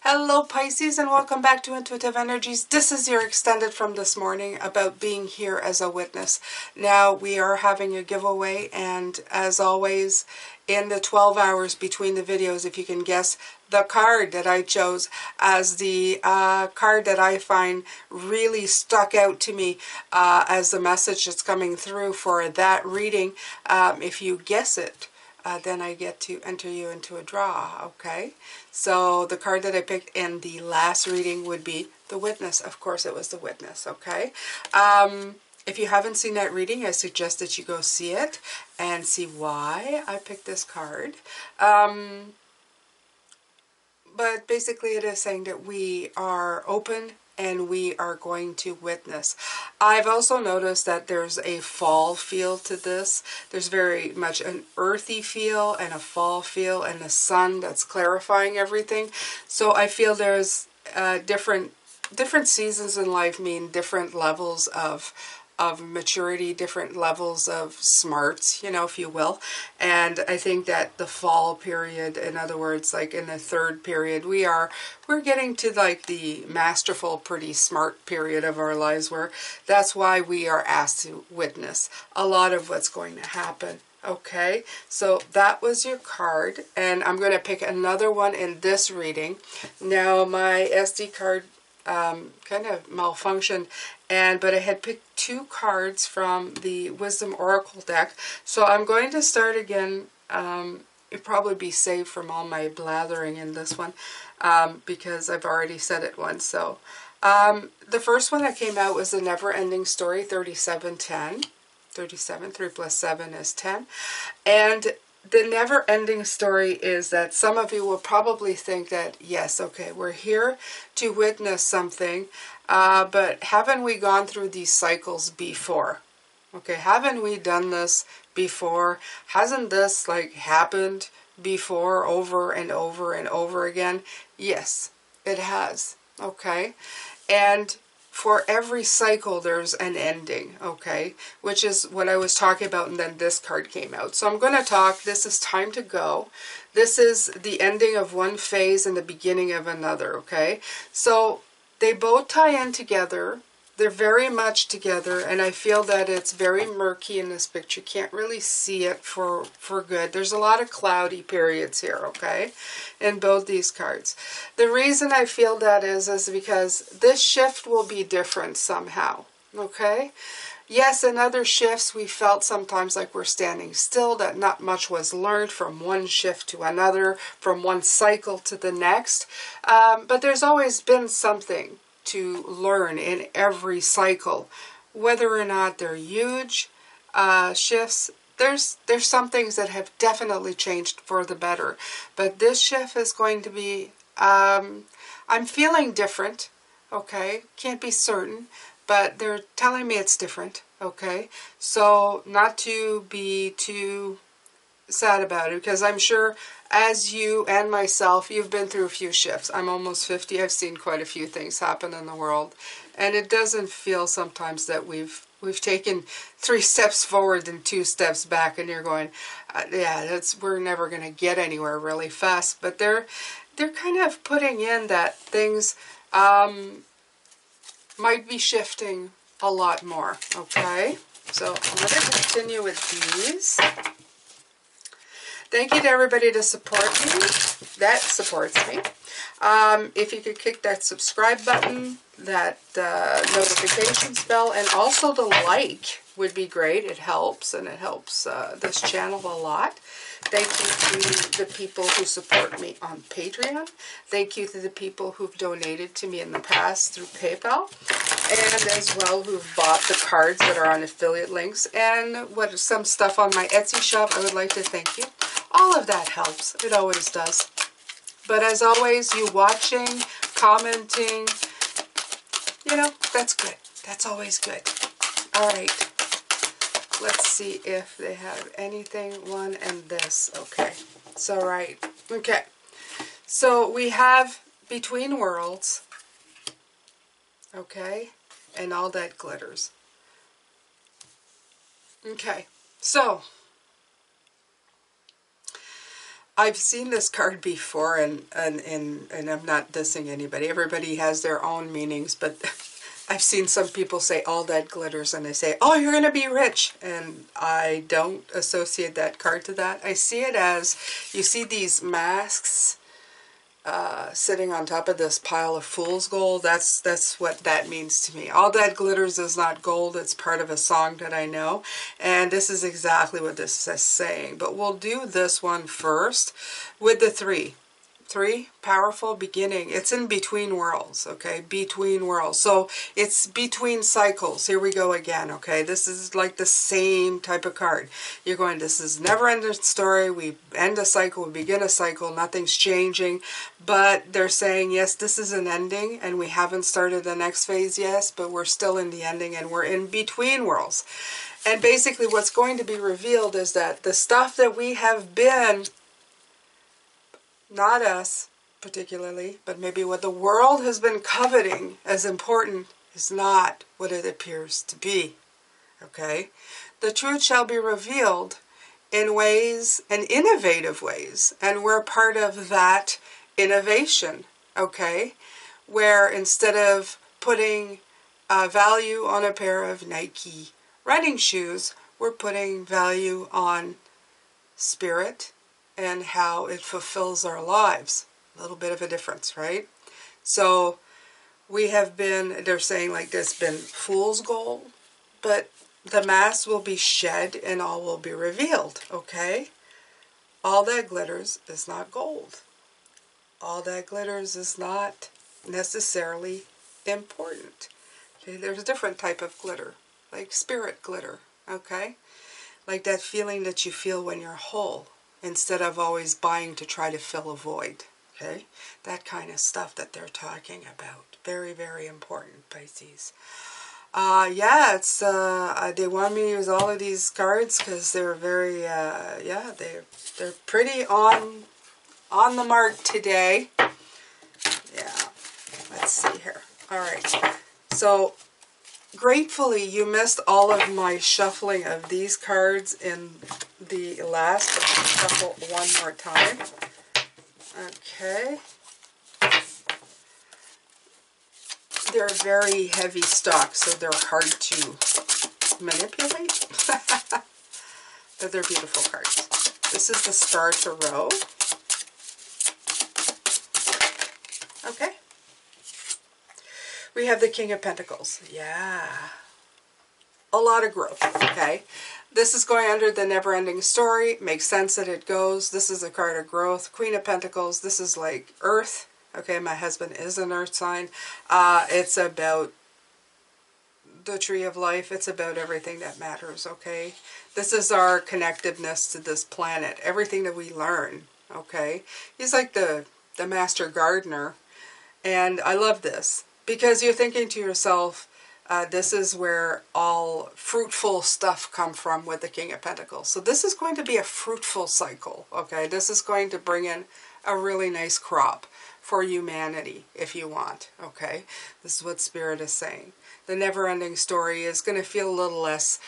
Hello Pisces, and welcome back to Intuitive Energies. This is your extended from this morning about being here as a witness. Now we are having a giveaway, and as always in the 12 hours between the videos, if you can guess the card that I chose as the card that I find really stuck out to me as the message that's coming through for that reading, if you guess it, then I get to enter you into a draw, okay? So the card that I picked in the last reading would be the Witness. Of course, it was the Witness, okay? If you haven't seen that reading, I suggest that you go see it and see why I picked this card. But basically it is saying that we are open and we are going to witness. I've also noticed that there's a fall feel to this. There's very much an earthy feel and a fall feel, and the sun that's clarifying everything. So I feel there's different seasons in life mean different levels of maturity, different levels of smarts, you know, if you will. And I think that the fall period, in other words, like in the third period, we're getting to like the masterful, pretty smart period of our lives, where that's why we are asked to witness a lot of what's going to happen. Okay, so that was your card, and I'm going to pick another one in this reading. Now my SD card kind of malfunctioned, but I had picked two cards from the Wisdom Oracle deck, so I'm going to start again. It'd probably be safe from all my blathering in this one, because I've already said it once. So the first one that came out was The Never Ending Story, 3710. 37, 3 plus 7 is 10. And the never-ending story is that some of you will probably think that, yes, okay, we're here to witness something, but haven't we gone through these cycles before? Okay, haven't we done this before? Hasn't this, like, happened before over and over and over again? Yes, it has, okay? And for every cycle, there's an ending, okay? Which is what I was talking about, and then this card came out. So I'm going to talk, this is time to go. This is the ending of one phase and the beginning of another, okay? So they both tie in together. They're very much together, and I feel that it's very murky in this picture. You can't really see it for good. There's a lot of cloudy periods here, okay, in both these cards. The reason I feel that is because this shift will be different somehow, okay? Yes, in other shifts, we felt sometimes like we're standing still, that not much was learned from one shift to another, from one cycle to the next, but there's always been something to learn in every cycle, whether or not they're huge shifts. There's some things that have definitely changed for the better, but this shift is going to be, I'm feeling different, okay? Can't be certain, but they're telling me it's different, okay? So not to be too sad about it, because I'm sure as you and myself, you've been through a few shifts. I'm almost 50. I've seen quite a few things happen in the world, and it doesn't feel sometimes that we've taken 3 steps forward and 2 steps back, and you're going, yeah, we're never going to get anywhere really fast. But they're kind of putting in that things might be shifting a lot more, okay? So I'm going to continue with these. Thank you to everybody to support me. That supports me. If you could click that subscribe button, that notifications bell, and also the like would be great. It helps, and it helps this channel a lot. Thank you to the people who support me on Patreon. Thank you to the people who've donated to me in the past through PayPal, and as well who've bought the cards that are on affiliate links, and some stuff on my Etsy shop. I would like to thank you. All of that helps. It always does. But as always, you watching, commenting, you know, that's good. That's always good. All right. Let's see if they have anything. One and this. Okay. It's all right. Okay. So we have Between Worlds. Okay. And all that glitters. Okay. So I've seen this card before, and I'm not dissing anybody. Everybody has their own meanings, but I've seen some people say all that glitters, and they say, oh, you're going to be rich. And I don't associate that card to that. I see it as, you see these masks sitting on top of this pile of fool's gold. That's what that means to me. All that glitters is not gold. It's part of a song that I know. And this is exactly what this is saying. But we'll do this one first with the 3. 3, powerful beginning. It's in between worlds, okay? Between worlds. So it's between cycles. Here we go again, okay? This is like the same type of card. You're going, this is never-ending story. We end a cycle, we begin a cycle, nothing's changing. But they're saying, yes, this is an ending, and we haven't started the next phase yet, but we're still in the ending, and we're in between worlds. And basically what's going to be revealed is that the stuff that we have been, not us particularly, but maybe what the world has been coveting as important is not what it appears to be. Okay? The truth shall be revealed in ways, and innovative ways, and we're part of that innovation. Okay? Where instead of putting value on a pair of Nike running shoes, we're putting value on spirit and how it fulfills our lives. A little bit of a difference, right? So we have been, they're saying like there's been fool's gold, but the mask will be shed and all will be revealed, okay? All that glitters is not gold. All that glitters is not necessarily important. Okay? There's a different type of glitter, like spirit glitter, okay? Like that feeling that you feel when you're whole, instead of always buying to try to fill a void, okay? That kind of stuff that they're talking about. Very, very important, Pisces. Yeah, it's, they want me to use all of these cards because they're very, yeah, they're pretty on the mark today. Yeah, let's see here. All right, so gratefully, you missed all of my shuffling of these cards in the last. Let's shuffle one more time. Okay. They're very heavy stock, so they're hard to manipulate. But they're beautiful cards. This is the Star Tarot. Okay. We have the King of Pentacles. Yeah. A lot of growth, okay? This is going under the never-ending story. Makes sense that it goes. This is a card of growth. Queen of Pentacles. This is like Earth. Okay, my husband is an Earth sign. It's about the tree of life. It's about everything that matters, okay? This is our connectiveness to this planet. Everything that we learn, okay? He's like the master gardener. And I love this. Because you're thinking to yourself, this is where all fruitful stuff come from with the King of Pentacles. So this is going to be a fruitful cycle, okay? This is going to bring in a really nice crop for humanity, if you want, okay? This is what Spirit is saying. The never-ending story is going to feel a little less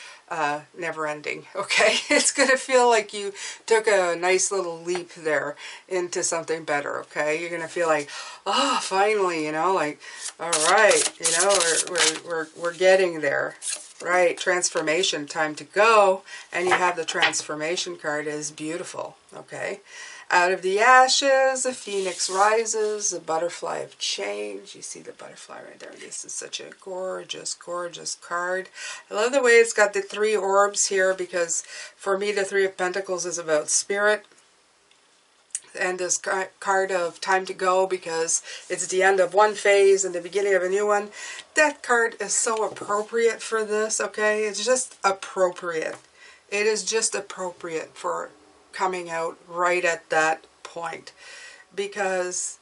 never-ending, okay? It's going to feel like you took a nice little leap there into something better, okay? You're going to feel like, oh, finally, you know, like, all right, you know, we're getting there, right? Transformation, time to go, and you have the transformation card is beautiful, okay? Out of the ashes, a phoenix rises, a butterfly of change. You see the butterfly right there. This is such a gorgeous, gorgeous card. I love the way it's got the 3 orbs here because for me the 3 of Pentacles is about spirit. And this card of time to go because it's the end of one phase and the beginning of a new one. That card is so appropriate for this, okay? It's just appropriate. It is just appropriate for coming out right at that point because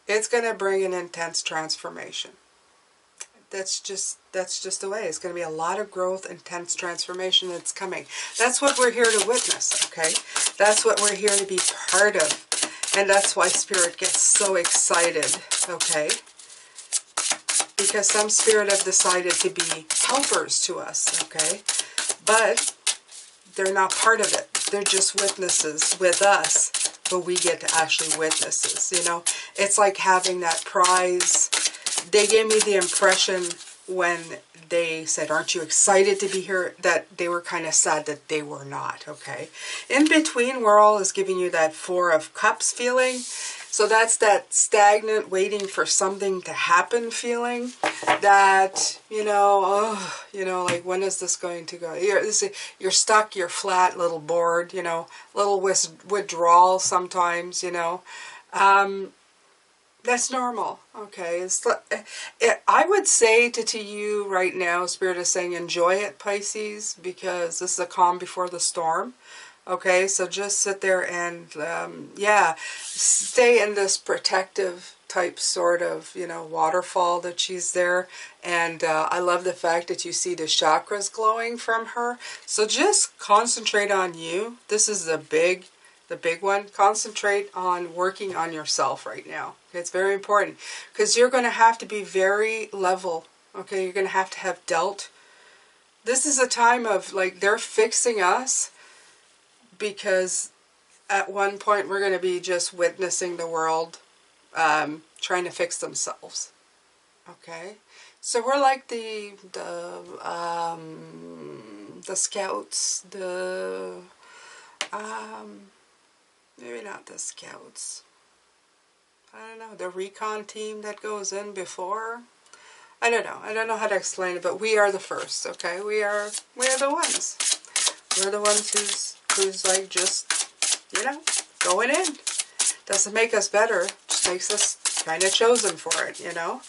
it's going to bring an intense transformation. That's just the way. It's going to be a lot of growth, intense transformation that's coming. That's what we're here to witness, okay? That's what we're here to be part of. And that's why Spirit gets so excited, okay? Because some Spirit have decided to be helpers to us, okay? But they're not part of it. They're just witnesses with us but we get to actually witness this, you know. It's like having that prize. They gave me the impression when they said, aren't you excited to be here, that they were kind of sad that they were not, okay? In between whirl is giving you that Four of Cups feeling. So that's that stagnant, waiting for something to happen feeling. That, you know, oh, you know, like, when is this going to go? You're stuck, you're flat, little bored, you know, little withdrawal sometimes, you know. That's normal, okay? I would say to you right now, Spirit is saying enjoy it, Pisces, because this is a calm before the storm. Okay, so just sit there and, yeah, stay in this protective type sort of, you know, waterfall that she's there. And I love the fact that you see the chakras glowing from her. So just concentrate on you. This is the big one. Concentrate on working on yourself right now. Okay, it's very important because you're going to have to be very level. Okay, you're going to have dealt. This is a time of, like, they're fixing us. Because at one point we're going to be just witnessing the world trying to fix themselves. Okay, so we're like the scouts, maybe not the scouts. I don't know, the recon team that goes in before. I don't know how to explain it, but we are the first. Okay, we are the ones. We're the ones who's like just, you know, going in. Doesn't make us better, just makes us kind of chosen for it, you know.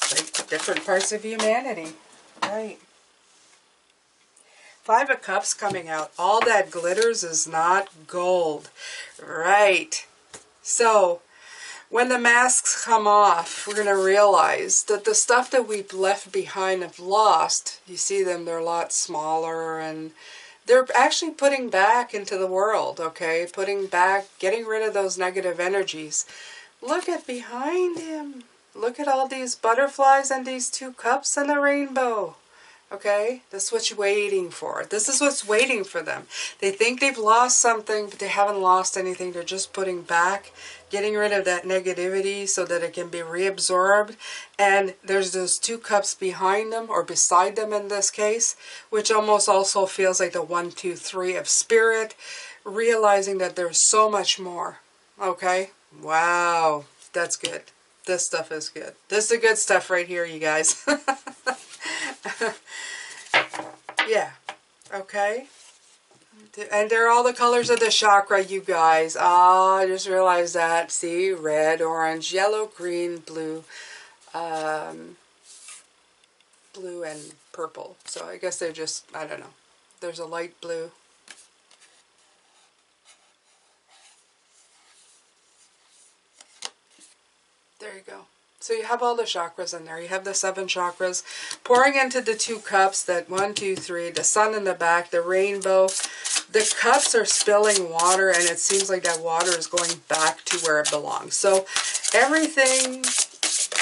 Like different parts of humanity. Right. Five of Cups coming out. All that glitters is not gold. Right. So, when the masks come off, we're going to realize that the stuff that we've left behind have lost. You see them, they're a lot smaller, and they're actually putting back into the world, okay? Putting back, getting rid of those negative energies. Look at behind him. Look at all these butterflies and these two cups and the rainbow. Okay? That's what you're waiting for. This is what's waiting for them. They think they've lost something, but they haven't lost anything. They're just putting back, getting rid of that negativity so that it can be reabsorbed. And there's those two cups behind them, or beside them in this case, which almost also feels like the 1, 2, 3 of spirit, realizing that there's so much more. Okay? Wow. That's good. This stuff is good. This is the good stuff right here, you guys. Yeah. Okay. And they're all the colors of the chakra, you guys. Ah, I just realized that. See? Red, orange, yellow, green, blue. Blue and purple. So I guess they're just, I don't know. There's a light blue. There you go. So you have all the chakras in there. You have the 7 chakras pouring into the 2 cups. That 1, 2, 3. The sun in the back. The rainbow. The cups are spilling water, and it seems like that water is going back to where it belongs. So everything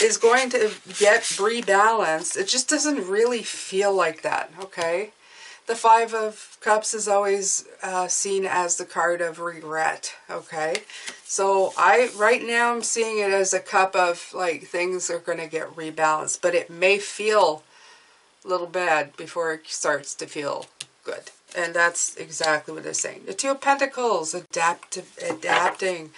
is going to get rebalanced. It just doesn't really feel like that, okay? The 5 of Cups is always seen as the card of regret, okay? So right now I'm seeing it as a cup of, like, things are going to get rebalanced, but it may feel a little bad before it starts to feel good. And that's exactly what they're saying. The 2 of Pentacles, adapting.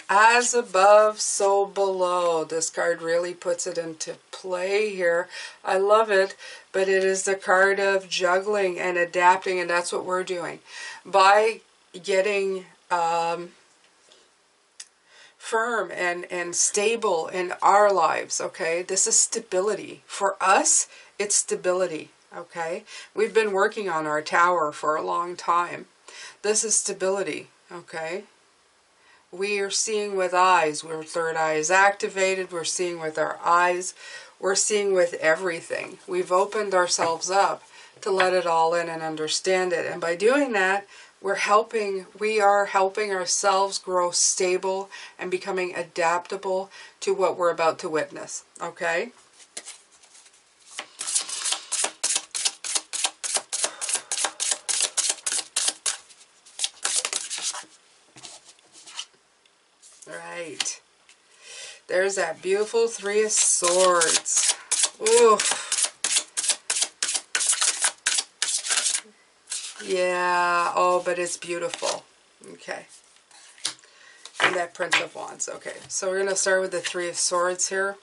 As above, so below. This card really puts it into play here. I love it, but it is the card of juggling and adapting, and that's what we're doing. By getting firm and stable in our lives, okay? This is stability. For us, it's stability. Okay, we've been working on our tower for a long time. This is stability, okay? We are seeing with eyes. Our third eye is activated. We're seeing with our eyes. We're seeing with everything. We've opened ourselves up to let it all in and understand it. And by doing that, we are helping ourselves grow stable and becoming adaptable to what we're about to witness, okay? There's that beautiful Three of Swords. Ooh. Yeah, oh, but it's beautiful. Okay. And that Prince of Wands. Okay, so we're going to start with the Three of Swords here.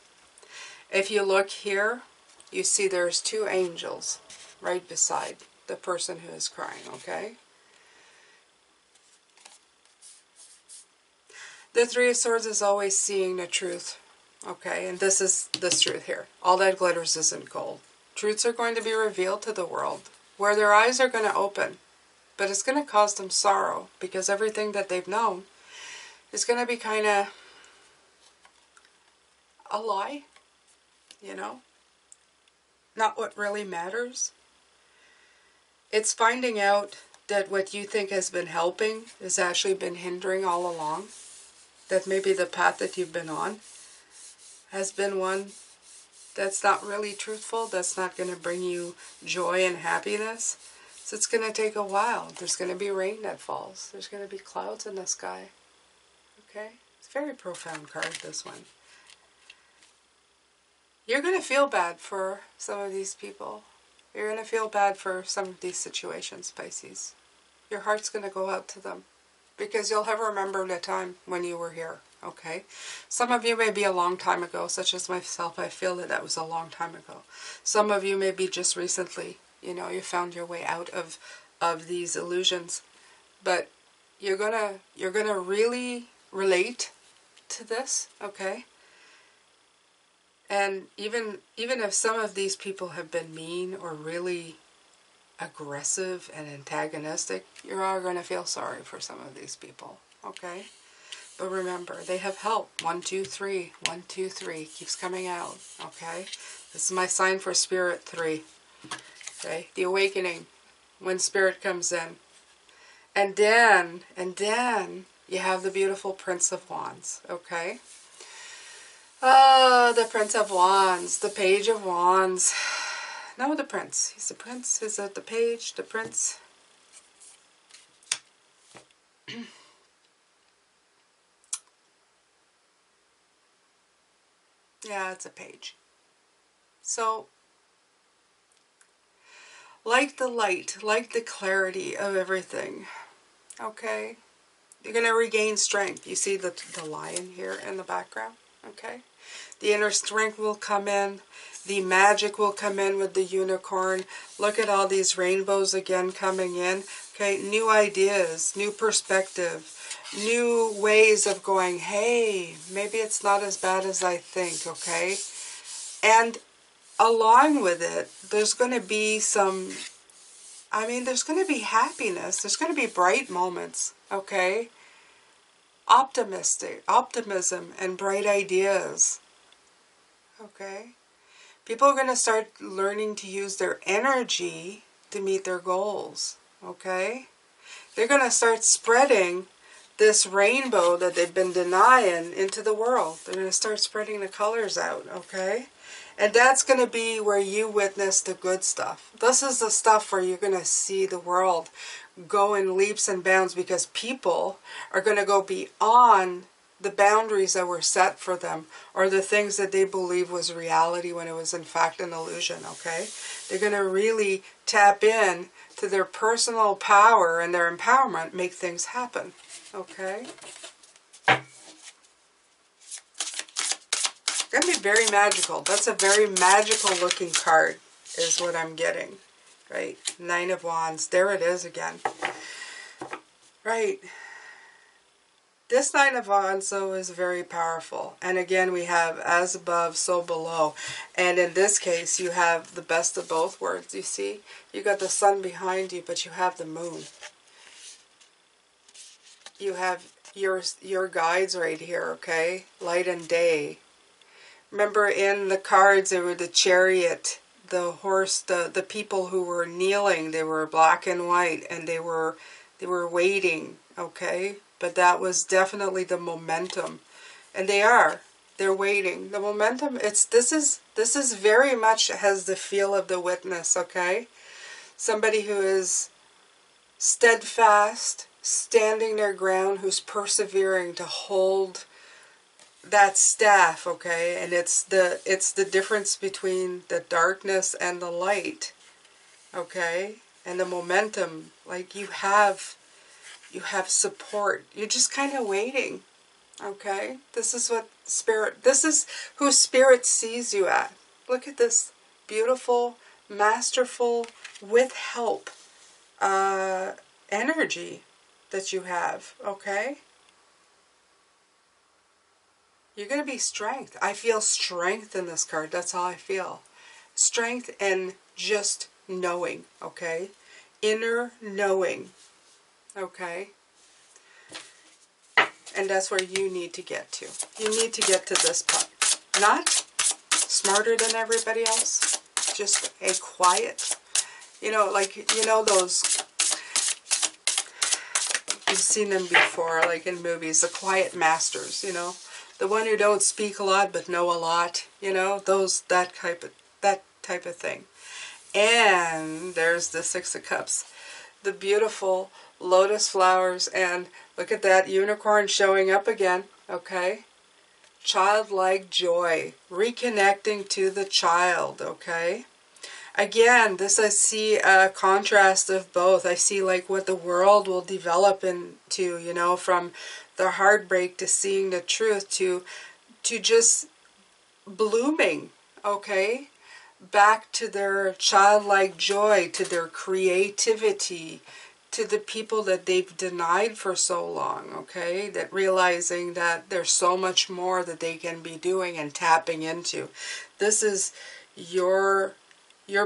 If you look here, you see there's two angels right beside the person who is crying, okay? The Three of Swords is always seeing the truth, okay? And this is this truth here. All that glitters isn't gold. Truths are going to be revealed to the world, where their eyes are going to open. But it's going to cause them sorrow, because everything that they've known is going to be kind of a lie, you know? Not what really matters. It's finding out that what you think has been helping has actually been hindering all along. That maybe the path that you've been on has been one that's not really truthful, that's not going to bring you joy and happiness. So it's going to take a while. There's going to be rain that falls. There's going to be clouds in the sky. Okay? It's a very profound card, this one. You're going to feel bad for some of these people. You're going to feel bad for some of these situations, Pisces. Your heart's going to go out to them, because you'll have remembered a time when you were here, okay? Some of you may be a long time ago, such as myself. I feel that was a long time ago. Some of you may be just recently, you know, you found your way out of these illusions. But you're gonna really relate to this, okay? And even if some of these people have been mean or really aggressive and antagonistic, you're all going to feel sorry for some of these people, okay? But remember, they have help. 1, 2, 3. 1, 2, 3 keeps coming out, okay? This is my sign for Spirit 3, okay? The awakening, when Spirit comes in. And then you have the beautiful Prince of Wands, okay? Ah, the Prince of Wands, the Page of Wands. No, the Prince. He's the Prince. Is it the Page, the Prince? Yeah, it's a Page. So, like the light, like the clarity of everything, okay? You're going to regain strength. You see the lion here in the background, okay? The inner strength will come in. The magic will come in with the unicorn. Look at all these rainbows again coming in. Okay, new ideas, new perspective, new ways of going, hey, maybe it's not as bad as I think, okay? And along with it, there's going to be some, there's going to be happiness. There's going to be bright moments, okay? Optimism and bright ideas, okay? People are going to start learning to use their energy to meet their goals, okay? They're going to start spreading this rainbow that they've been denying into the world. They're going to start spreading the colors out, okay? And that's going to be where you witness the good stuff. This is the stuff where you're going to see the world go in leaps and bounds, because people are going to go beyond the boundaries that were set for them, or the things that they believe was reality when it was in fact an illusion, okay? They're going to really tap in to their personal power and their empowerment, make things happen, okay? It's going to be very magical. That's a very magical looking card, is what I'm getting, right? 9 of Wands. There it is again. Right. This 9 of Wands, though, is very powerful. And again, we have as above, so below. And in this case, you have the best of both worlds, you see? You got the sun behind you, but you have the moon. You have your guides right here, okay? Light and day. Remember in the cards, there were the chariot, the horse, the people who were kneeling. They were black and white, and they were waiting, okay? But that was definitely the momentum. And they're waiting. The momentum, this is very much has the feel of the witness, okay? Somebody who is steadfast, standing their ground, who's persevering to hold that staff, okay? And it's the difference between the darkness and the light, okay? And the momentum, like you have support. You're just kind of waiting, okay? This is what Spirit, this is who Spirit sees you at. Look at this beautiful, masterful, with help energy that you have, okay? You're going to be strength. I feel strength in this card. That's all I feel. Strength and just knowing, okay? Inner knowing, okay? And that's where you need to get to. You need to get to this part. Not smarter than everybody else. Just a quiet, you know, like, you know those, you've seen them before, like in movies, the quiet masters, you know? The one who don't speak a lot but know a lot, you know, that type of thing. And there's the Six of Cups, the beautiful lotus flowers, and look at that unicorn showing up again, okay? Childlike joy, reconnecting to the child, okay? Again, this I see a contrast of both. I see like what the world will develop into, you know, from the heartbreak to seeing the truth to just blooming, okay? Back to their childlike joy, to their creativity, to the people that they've denied for so long, okay? That realizing that there's so much more that they can be doing and tapping into. This is you're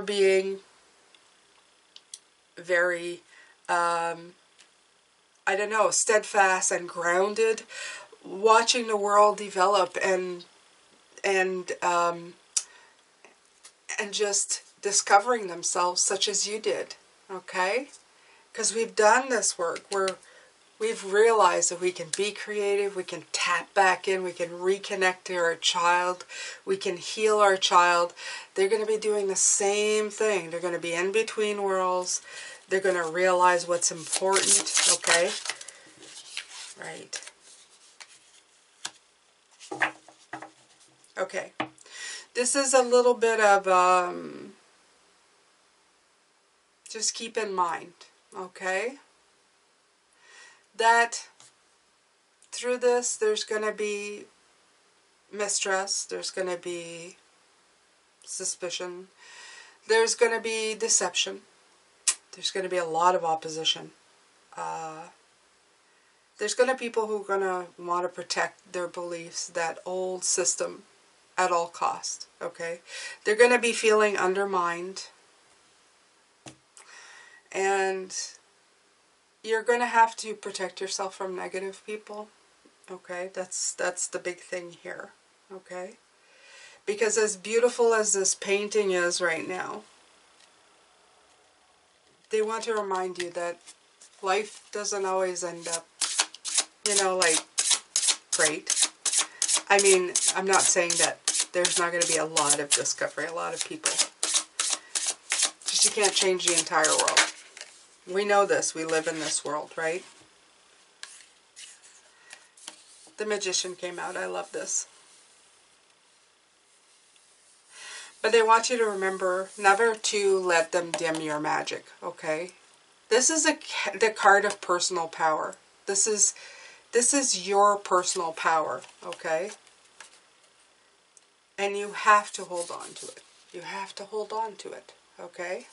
being very, I don't know, steadfast and grounded, watching the world develop and just discovering themselves such as you did, okay? Because we've done this work. We've realized that we can be creative, we can tap back in, we can reconnect to our child, we can heal our child. They're going to be doing the same thing. They're going to be in between worlds. They're going to realize what's important, okay? Right. Okay. This is a little bit of, just keep in mind, okay? That through this, there's going to be mistrust, there's going to be suspicion, there's going to be deception, there's going to be a lot of opposition. There's going to be people who are going to want to protect their beliefs, that old system, at all cost, okay? They're going to be feeling undermined. And you're going to have to protect yourself from negative people, okay? That's the big thing here, okay? Because as beautiful as this painting is right now, they want to remind you that life doesn't always end up, you know, like, great. I mean, I'm not saying that there's not going to be a lot of discovery, a lot of people. Just you can't change the entire world. We know this. We live in this world, right? The Magician came out. I love this. But they want you to remember never to let them dim your magic, okay? This is the card of personal power. This is your personal power, okay? And you have to hold on to it. You have to hold on to it, okay?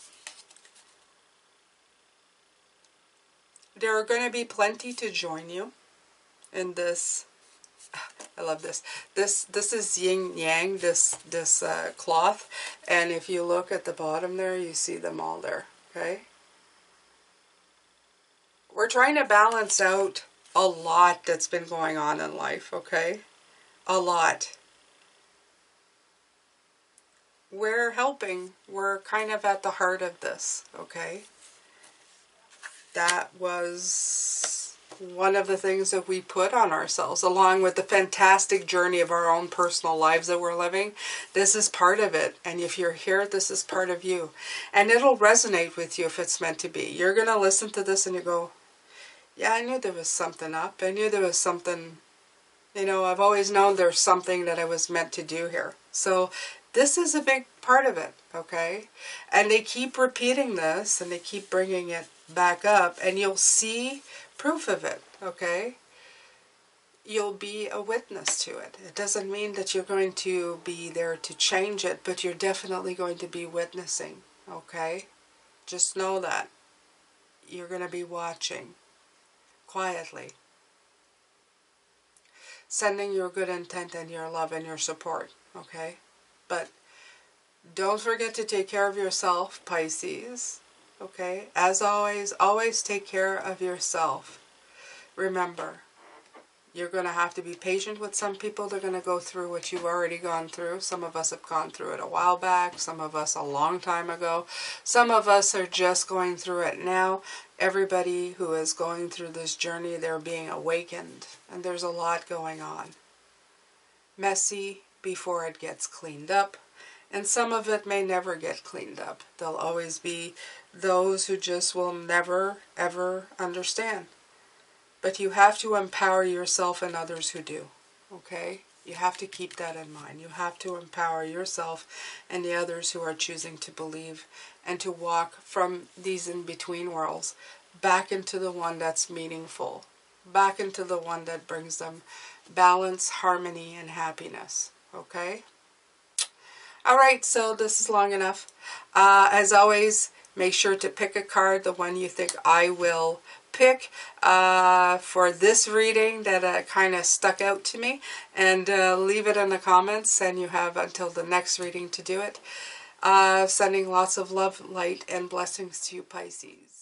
There are going to be plenty to join you in this. I love this. This is yin yang, this cloth. And if you look at the bottom there, you see them all there, okay? We're trying to balance out a lot that's been going on in life, okay? A lot. We're helping. We're kind of at the heart of this, okay? That was one of the things that we put on ourselves, along with the fantastic journey of our own personal lives that we're living. This is part of it. And if you're here, this is part of you. And it'll resonate with you if it's meant to be. You're going to listen to this and you go, yeah, I knew there was something up. I knew there was something, You know, I've always known there's something that I was meant to do here. So this is a big part of it, okay? And they keep repeating this, and they keep bringing it back up, and you'll see proof of it, okay? You'll be a witness to it. It doesn't mean that you're going to be there to change it, but you're definitely going to be witnessing, okay? Just know that. You're going to be watching quietly, sending your good intent and your love and your support, okay? But don't forget to take care of yourself, Pisces, okay? As always, always take care of yourself. Remember, you're going to have to be patient with some people. They're going to go through what you've already gone through. Some of us have gone through it a while back. Some of us a long time ago. Some of us are just going through it now. Everybody who is going through this journey, they're being awakened. And there's a lot going on. Messy before it gets cleaned up. And some of it may never get cleaned up. There'll always be those who just will never, ever understand. But you have to empower yourself and others who do, okay? You have to keep that in mind. You have to empower yourself and the others who are choosing to believe and to walk from these in-between worlds back into the one that's meaningful, back into the one that brings them balance, harmony, and happiness, okay? All right, so this is long enough. As always, make sure to pick a card, the one you think I will pick for this reading that kind of stuck out to me, and leave it in the comments, and you have until the next reading to do it. Sending lots of love, light, and blessings to you, Pisces.